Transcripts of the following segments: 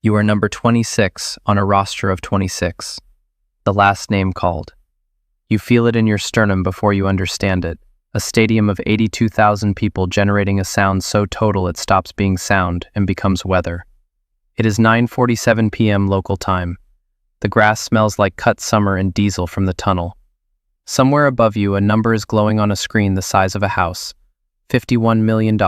You are number 26 on a roster of 26. The last name called. You feel it in your sternum before you understand it. A stadium of 82,000 people generating a sound so total it stops being sound and becomes weather. It is 9:47 p.m. local time. The grass smells like cut summer and diesel from the tunnel. Somewhere above you, a number is glowing on a screen the size of a house. $51 million.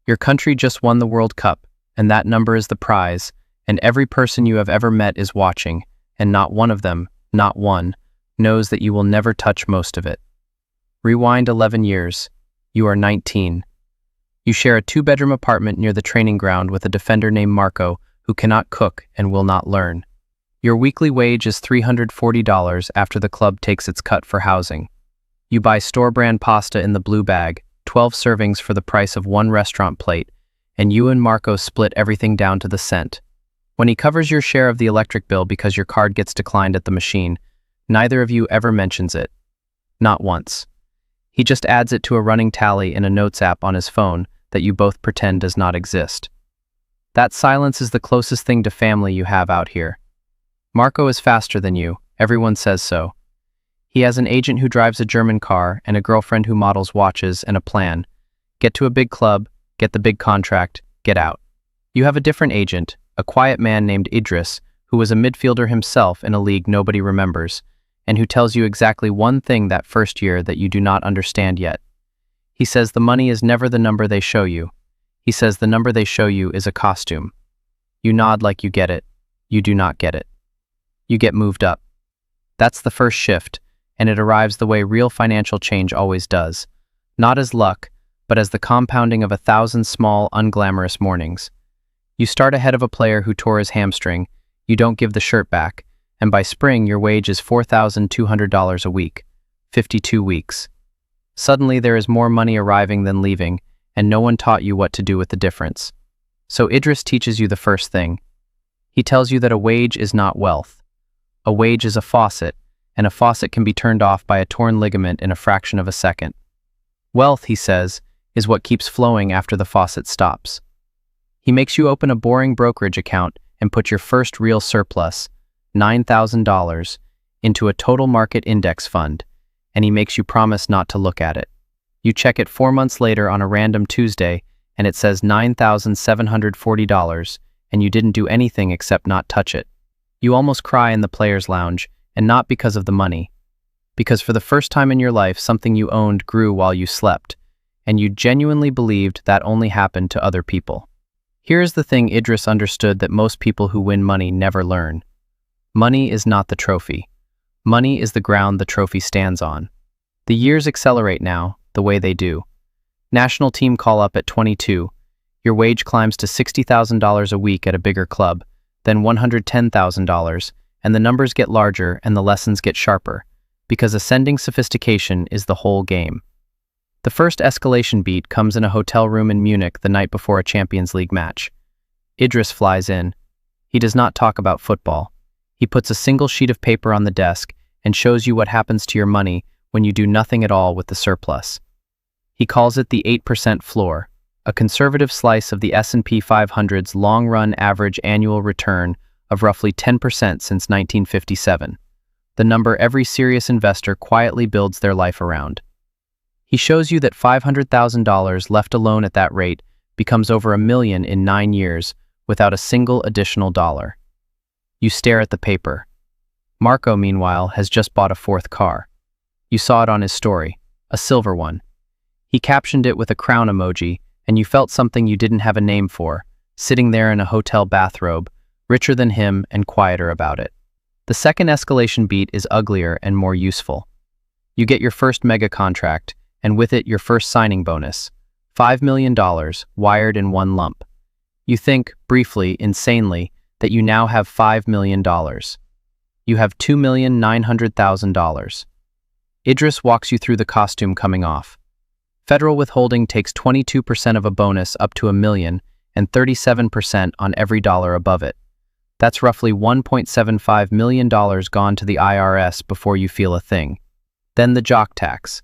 Your country just won the World Cup, and that number is the prize, and every person you have ever met is watching, and not one of them, not one, knows that you will never touch most of it. Rewind 11 years. You are 19. You share a 2-bedroom apartment near the training ground with a defender named Marco who cannot cook and will not learn. Your weekly wage is $340 after the club takes its cut for housing. You buy store-brand pasta in the blue bag, 12 servings for the price of one restaurant plate, and you and Marco split everything down to the cent. When he covers your share of the electric bill because your card gets declined at the machine, neither of you ever mentions it. Not once. He just adds it to a running tally in a notes app on his phone that you both pretend does not exist. That silence is the closest thing to family you have out here. Marco is faster than you, everyone says so. He has an agent who drives a German car and a girlfriend who models watches and a plan. Get to a big club, get the big contract, get out. You have a different agent, a quiet man named Idris, who was a midfielder himself in a league nobody remembers, and who tells you exactly one thing that first year that you do not understand yet. He says the money is never the number they show you. He says the number they show you is a costume. You nod like you get it. You do not get it. You get moved up. That's the first shift, and it arrives the way real financial change always does. Not as luck, but as the compounding of 1,000 small, unglamorous mornings. You start ahead of a player who tore his hamstring, you don't give the shirt back, and by spring your wage is $4,200 a week, 52 weeks. Suddenly there is more money arriving than leaving, and no one taught you what to do with the difference. So Idris teaches you the first thing. He tells you that a wage is not wealth. A wage is a faucet, and a faucet can be turned off by a torn ligament in a fraction of a second. Wealth, he says, is what keeps flowing after the faucet stops. He makes you open a boring brokerage account and put your first real surplus, $9,000, into a total market index fund, and he makes you promise not to look at it. You check it 4 months later on a random Tuesday, and it says $9,740, and you didn't do anything except not touch it. You almost cry in the players' lounge, and not because of the money. Because for the first time in your life, something you owned grew while you slept, and you genuinely believed that only happened to other people. Here's the thing Idris understood that most people who win money never learn. Money is not the trophy. Money is the ground the trophy stands on. The years accelerate now, the way they do. National team call-up at 22. Your wage climbs to $60,000 a week at a bigger club, then $110,000, and the numbers get larger and the lessons get sharper, because ascending sophistication is the whole game. The first escalation beat comes in a hotel room in Munich the night before a Champions League match. Idris flies in. He does not talk about football. He puts a single sheet of paper on the desk and shows you what happens to your money when you do nothing at all with the surplus. He calls it the 8% floor, a conservative slice of the S&P 500's long-run average annual return of roughly 10% since 1957, the number every serious investor quietly builds their life around. He shows you that $500,000 left alone at that rate becomes over $1 million in 9 years without a single additional dollar. You stare at the paper. Marco, meanwhile, has just bought a 4th car. You saw it on his story, a silver one. He captioned it with a crown emoji, and you felt something you didn't have a name for, sitting there in a hotel bathrobe, richer than him and quieter about it. The second escalation beat is uglier and more useful. You get your first mega contract, and with it your first signing bonus, $5 million, wired in one lump. You think, briefly, insanely, that you now have $5 million. You have $2,900,000. Idris walks you through the costume coming off. Federal withholding takes 22% of a bonus up to $1 million and 37% on every dollar above it. That's roughly $1.75 million gone to the IRS before you feel a thing. Then the Jock tax.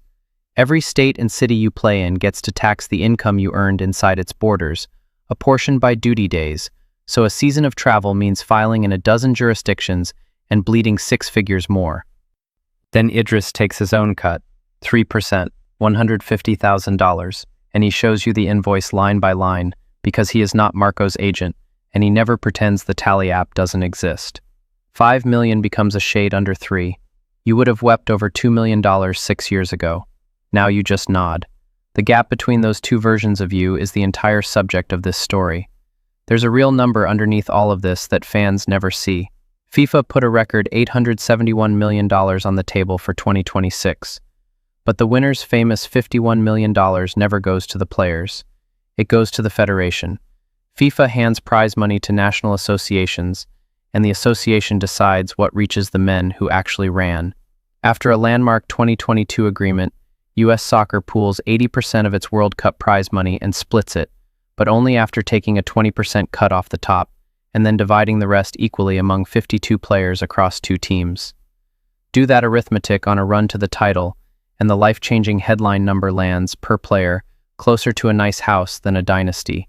Every state and city you play in gets to tax the income you earned inside its borders, apportioned by duty days, So a season of travel means filing in a dozen jurisdictions and bleeding 6 figures more. Then Idris takes his own cut, 3%, $150,000, and he shows you the invoice line by line because he is not Marco's agent, and he never pretends the Tally app doesn't exist. $5 million becomes a shade under 3. You would have wept over $2 million 6 years ago. Now you just nod. The gap between those two versions of you is the entire subject of this story. There's a real number underneath all of this that fans never see. FIFA put a record $871 million on the table for 2026. But the winner's famous $51 million never goes to the players. It goes to the federation. FIFA hands prize money to national associations, and the association decides what reaches the men who actually ran. After a landmark 2022 agreement, U.S. Soccer pools 80% of its World Cup prize money and splits it, but only after taking a 20% cut off the top, and then dividing the rest equally among 52 players across 2 teams. Do that arithmetic on a run to the title, and the life-changing headline number lands, per player, closer to a nice house than a dynasty.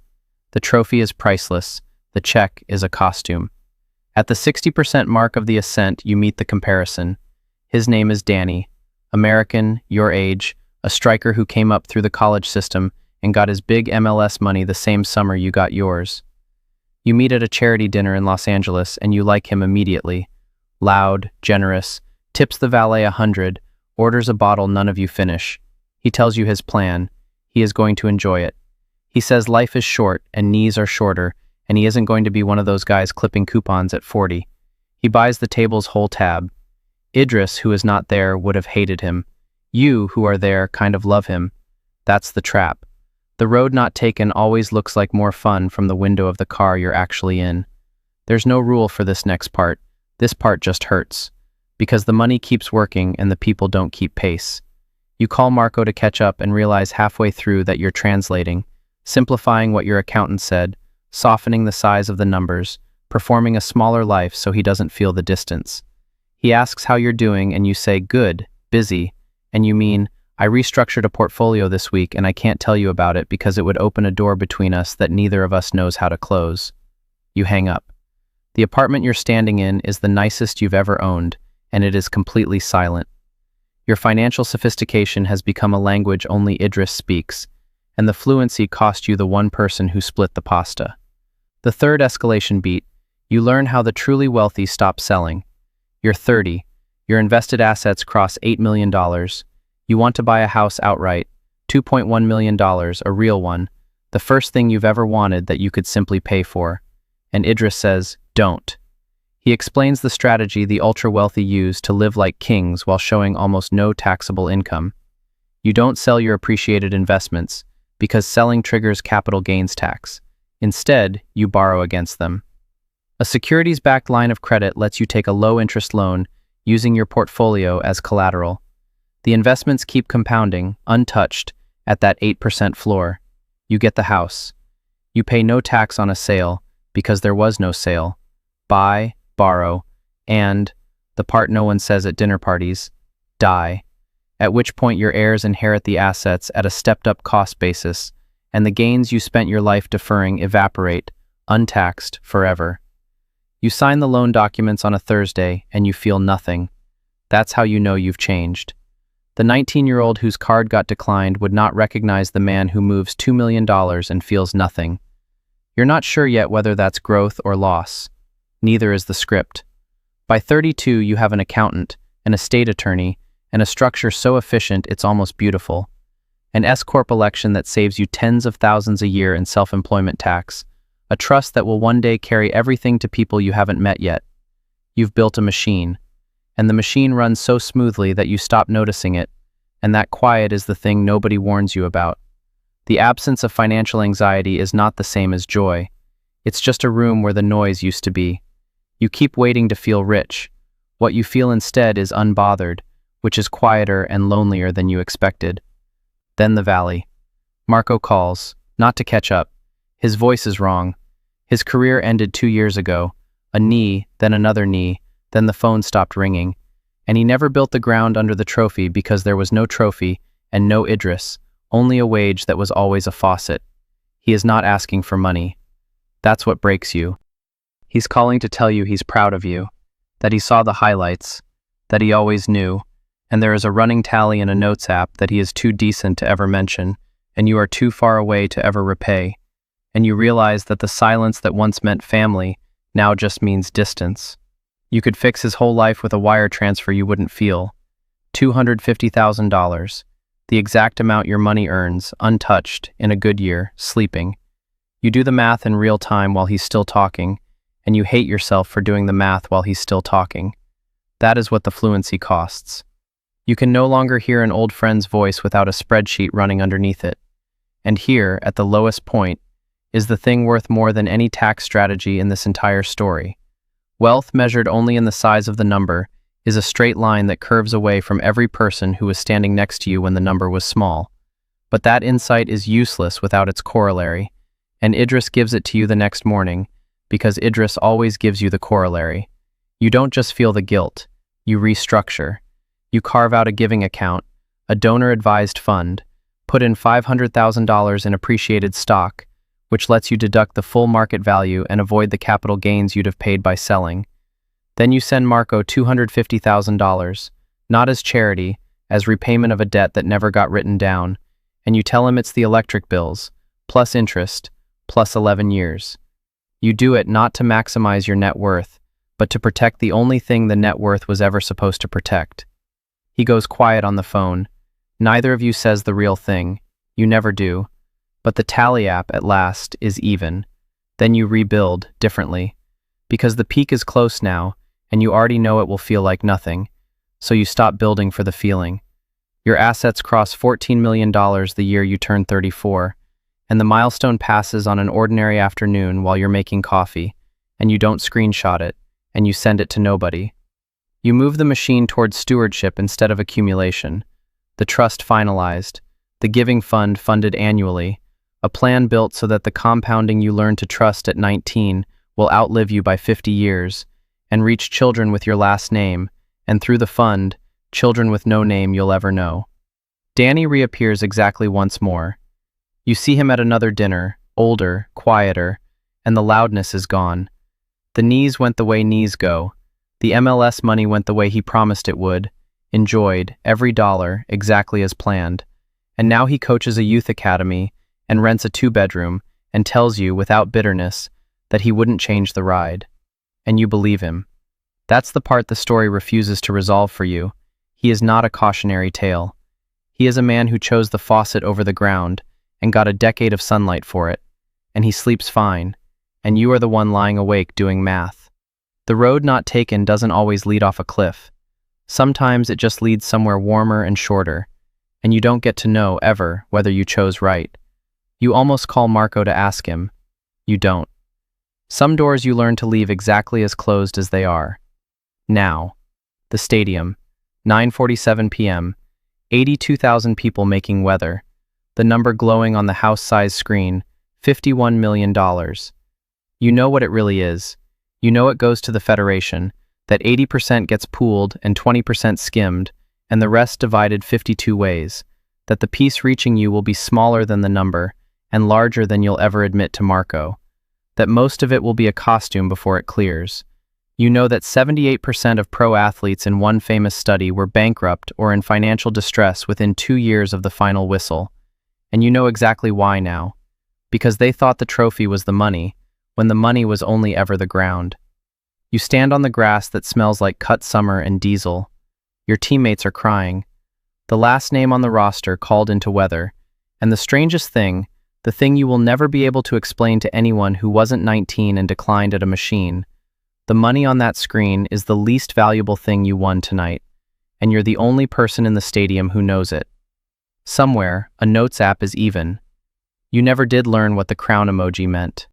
The trophy is priceless. The check is a costume. At the 60% mark of the ascent, you meet the comparison. His name is Danny, American, your age, a striker who came up through the college system and got his big MLS money the same summer you got yours. You meet at a charity dinner in Los Angeles and you like him immediately. Loud, generous, tips the valet 100, orders a bottle none of you finish. He tells you his plan. He is going to enjoy it. He says life is short and knees are shorter, and he isn't going to be one of those guys clipping coupons at 40. He buys the table's whole tab. Idris, who is not there, would have hated him. You, who are there, kind of love him. That's the trap. The road not taken always looks like more fun from the window of the car you're actually in. There's no rule for this next part. This part just hurts. Because the money keeps working and the people don't keep pace. You call Marco to catch up and realize halfway through that you're translating, simplifying what your accountant said, softening the size of the numbers, performing a smaller life so he doesn't feel the distance. He asks how you're doing and you say, good, busy, and you mean, I restructured a portfolio this week and I can't tell you about it because it would open a door between us that neither of us knows how to close. You hang up. The apartment you're standing in is the nicest you've ever owned, and it is completely silent. Your financial sophistication has become a language only Idris speaks, and the fluency cost you the one person who split the pasta. The third escalation beat, you learn how the truly wealthy stop selling. You're 30. Your invested assets cross $8 million. You want to buy a house outright, $2.1 million, a real one, the first thing you've ever wanted that you could simply pay for. And Idris says, don't. He explains the strategy the ultra-wealthy use to live like kings while showing almost no taxable income. You don't sell your appreciated investments, because selling triggers capital gains tax. Instead, you borrow against them. A securities-backed line of credit lets you take a low-interest loan using your portfolio as collateral. The investments keep compounding, untouched, at that 8% floor. You get the house. You pay no tax on a sale, because there was no sale. Buy, borrow, and, the part no one says at dinner parties, die. At which point your heirs inherit the assets at a stepped-up cost basis, and the gains you spent your life deferring evaporate, untaxed, forever. You sign the loan documents on a Thursday, and you feel nothing. That's how you know you've changed. The 19-year-old whose card got declined would not recognize the man who moves $2 million and feels nothing. You're not sure yet whether that's growth or loss. Neither is the script. By 32, you have an accountant, an estate attorney, and a structure so efficient it's almost beautiful. An S-Corp election that saves you tens of thousands a year in self-employment tax. A trust that will one day carry everything to people you haven't met yet. You've built a machine. And the machine runs so smoothly that you stop noticing it, and that quiet is the thing nobody warns you about. The absence of financial anxiety is not the same as joy. It's just a room where the noise used to be. You keep waiting to feel rich. What you feel instead is unbothered, which is quieter and lonelier than you expected. Then the valley. Marco calls, not to catch up. His voice is wrong. His career ended 2 years ago. A knee, then another knee, then the phone stopped ringing. And he never built the ground under the trophy because there was no trophy and no Idris, only a wage that was always a faucet. He is not asking for money. That's what breaks you. He's calling to tell you he's proud of you, that he saw the highlights, that he always knew, and there is a running tally in a notes app that he is too decent to ever mention, and you are too far away to ever repay, and you realize that the silence that once meant family now just means distance. You could fix his whole life with a wire transfer you wouldn't feel. $250,000, the exact amount your money earns, untouched, in a good year, sleeping. You do the math in real time while he's still talking, and you hate yourself for doing the math while he's still talking. That is what the fluency costs. You can no longer hear an old friend's voice without a spreadsheet running underneath it. And here, at the lowest point, is the thing worth more than any tax strategy in this entire story. Wealth measured only in the size of the number is a straight line that curves away from every person who was standing next to you when the number was small. But that insight is useless without its corollary, and Idris gives it to you the next morning, because Idris always gives you the corollary. You don't just feel the guilt, you restructure. You carve out a giving account, a donor-advised fund, put in $500,000 in appreciated stock, which lets you deduct the full market value and avoid the capital gains you'd have paid by selling. Then you send Marco $250,000, not as charity, as repayment of a debt that never got written down, and you tell him it's the electric bills, plus interest, plus 11 years. You do it not to maximize your net worth, but to protect the only thing the net worth was ever supposed to protect. He goes quiet on the phone. Neither of you says the real thing. You never do. But the tally app, at last, is even. Then you rebuild, differently. Because the peak is close now, and you already know it will feel like nothing, so you stop building for the feeling. Your assets cross $14 million the year you turn 34, and the milestone passes on an ordinary afternoon while you're making coffee, and you don't screenshot it, and you send it to nobody. You move the machine towards stewardship instead of accumulation. The trust finalized, the giving fund funded annually, a plan built so that the compounding you learn to trust at 19 will outlive you by 50 years, and reach children with your last name, and through the fund, children with no name you'll ever know. Danny reappears exactly once more. You see him at another dinner, older, quieter, and the loudness is gone. The knees went the way knees go. The MLS money went the way he promised it would, enjoyed, every dollar, exactly as planned. And now he coaches a youth academy and rents a 2-bedroom and tells you, without bitterness, that he wouldn't change the ride. And you believe him. That's the part the story refuses to resolve for you. He is not a cautionary tale. He is a man who chose the faucet over the ground and got a decade of sunlight for it. And he sleeps fine. And you are the one lying awake doing math. The road not taken doesn't always lead off a cliff. Sometimes it just leads somewhere warmer and shorter, and you don't get to know, ever, whether you chose right. You almost call Marco to ask him. You don't. Some doors you learn to leave exactly as closed as they are. Now. The stadium. 9:47 p.m. 82,000 people making weather. The number glowing on the house-sized screen. $51 million. You know what it really is. You know it goes to the Federation, that 80% gets pooled and 20% skimmed, and the rest divided 52 ways, that the piece reaching you will be smaller than the number, and larger than you'll ever admit to Marco, that most of it will be a costume before it clears. You know that 78% of pro athletes in one famous study were bankrupt or in financial distress within 2 years of the final whistle, and you know exactly why now. Because they thought the trophy was the money, when the money was only ever the ground. You stand on the grass that smells like cut summer and diesel. Your teammates are crying. The last name on the roster called into weather. And the strangest thing, the thing you will never be able to explain to anyone who wasn't 19 and declined at a machine, the money on that screen is the least valuable thing you won tonight, and you're the only person in the stadium who knows it. Somewhere, a notes app is even. You never did learn what the crown emoji meant.